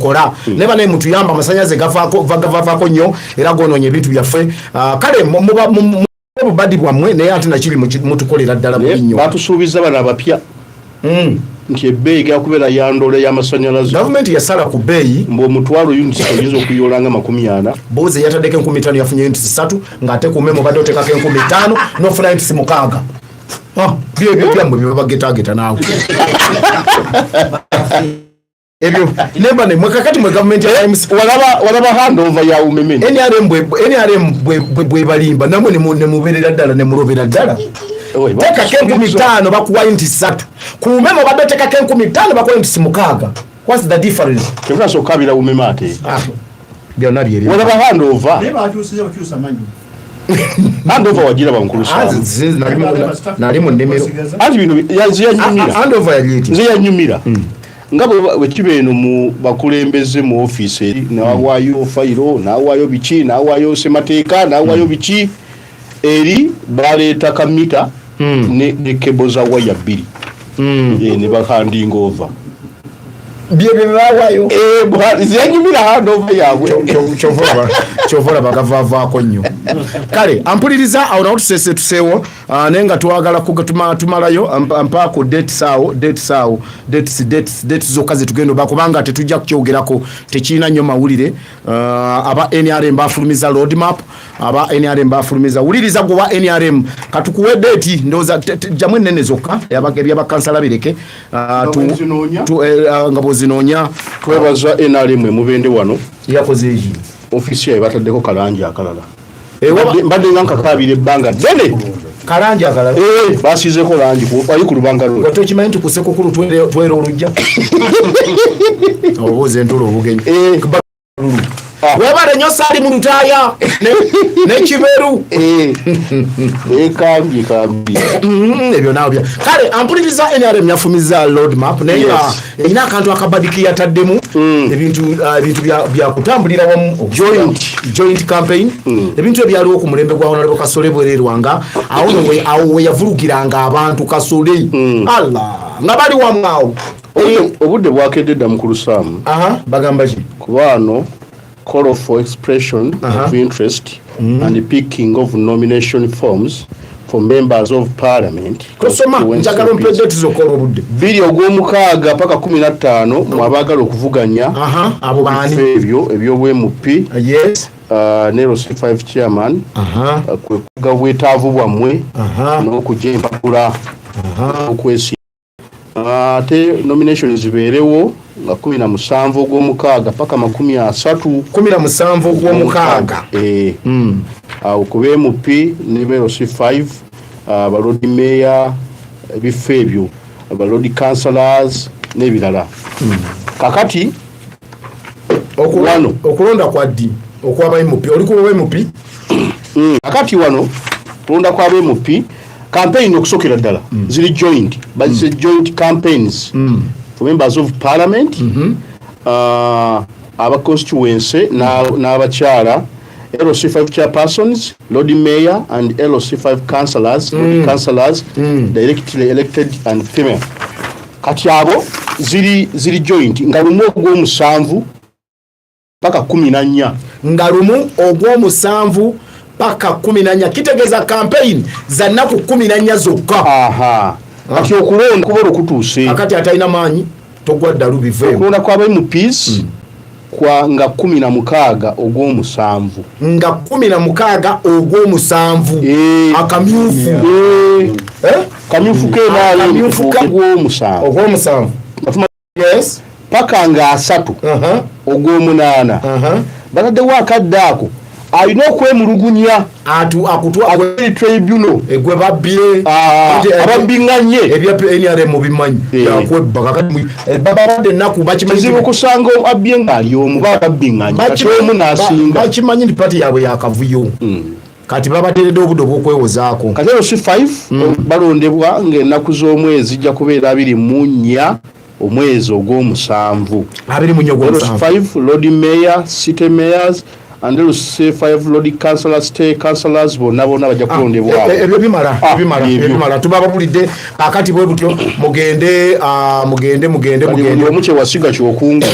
bwekola neba naye mutuyamba amasanyaze gavaako nnyo era gonoonye ebintu byaffe kale mubadi bwammwe naye ate nakiri mutukolera ddala bubi nnyo batusuubiza bano abapya nti ebbeeyi gakubeera yandole y'amasanyalaze gavumenti yasala ku bbeeyi omutwalo units oyinza okuyolanga 40 boozi yataddeko 5,000 yafunye units 3 ng'ate kume mubadde oteekako 5,000 n'ofuna units 6 byebyo byammwe byebabagetageta naawe ebyo nemba ne mwekakati mwe gavumenti ya walaba handover ya umemeni NRM bwebalimba namwe nemubeerera ddala nemulobera ddala tekako 5,000 bakuwa units 3 kume mubadde oteekako 5,000 bakuwa units 6. What's the difference? Kevula sokabira umeme ate byonna byeri walaba handover handover wagira bankulu nali mu nnimiro anti bino yaziyanyumira handover yalieti ziyanyumira nga bwe kiba eno mu bakulembeze mu ofiisi eri nawaayo fayiro nawaayo biki nawaayo semateeka nawaayo biki eri baleeta kamita ne kebo za waya 2 ne bahandinga over byebyo bawayo ziyanyumira handover yaabwe kyovola bagavaavaako nnyo kale ampuliriza awo nawo tuseewo naye nga twagala tumalayo mpaako dates zokka zetugenda oba kubanga tetujja kukyogerako tekirina nnyo mawulire aba NRM bafulumiza roadmap aba NRM bafulumiza wuliriza gwe wa NRM katukuwe date ndowooza jamu ennene zokka ebyabakansala bireke nga bwozinoonya twebaza NRM emubende wano yakoze eki ofisi yaye bataddeko kalangi akalala mbadde nga nkakaabira ebbanga ddene kalangi akalala basiizeko langi ali ku lubanga lwe tokimanyi nti ku sekukulu twera olujja obuuza entulo obugenyi webale nnyo saali mu lutaaya nekiberu ekambi ebyo naawe bya kale ampuliriza NRM yafumiza roadmap naye erina akantu akabadiki yataddemu ebintu byakutambulira wamu joint campaign ebintu ebyaliwo ku mulembe gwa Honorable Kasole bwererwanga awo we yavulugiranga abantu Kasole Allah nga bali wamu awo obudde bwakedde dda mukulu Sam bagamba ki kubaano call for expression of interest and the picking of nomination forms for members of parliament. Kosoma njagala mpedde tuzokola obudde. 2 paka 15 mwabagala okuvuganya abo bani ebyo MP yes Nero C5 chairman kuga bwetaavu bwamwe n'okujja empapula okwesi ate nomination zibeerewo nga 17 ogw'omukaaga paka 30 17 ogw'omukaaga awo ku MP Nero C5 abalodi mayor ebifo ebyo abalodi councillors n'ebirala kakati okulonda kwa ddi okwaba MP oli ku MP kakati wano kulonda kwa MP campaign okusokera ddala ziri joint but it's joint campaigns for members of parliament aba constituency n'abakyala LC5 chairpersons, Lord Mayor and LC5 councillors, directly elected and female. Kati abo ziri joint nga lumu ogw'omusanvu paka 14 nga lumu ogw'omusanvu paka 14 kitegeeza campaign za nnaku 14 zokka. Kati okulonda kuba okutuuse akati atalina maanyi togwadda lubiveemu okulonda kwaba MPs kwa nga 16 ogw'omusanvu nga 16 ogw'omusanvu akamyufu kamyufu kenaali ogw'omusanvu yes paka nga 3 ogw'omunaana bataddewo akadde ako alina okwemulugunya akutwa tribunal egwe babbire ababbinganye ebya NRM bimanyi yakwebba kakati babadde ennaku bakimanyi okusanga abbye ng'ali omu babbinganye omu n'asinga bakimanyi nti pati yaabwe yakavuyo kati babateredde obudde obw'okwewozaako kati C5 balondebwa ng'ennaku z'omwezi zijja kubeera 24 omwezi ogw'omusanvu 5 Lord Mayor, City Mayors and LC5 Lord Councillors, State Councillors bonna bajja kulondebwa ebyo bimala tubabulidde akati bwe butyo mugende omukye wasiga kyokungu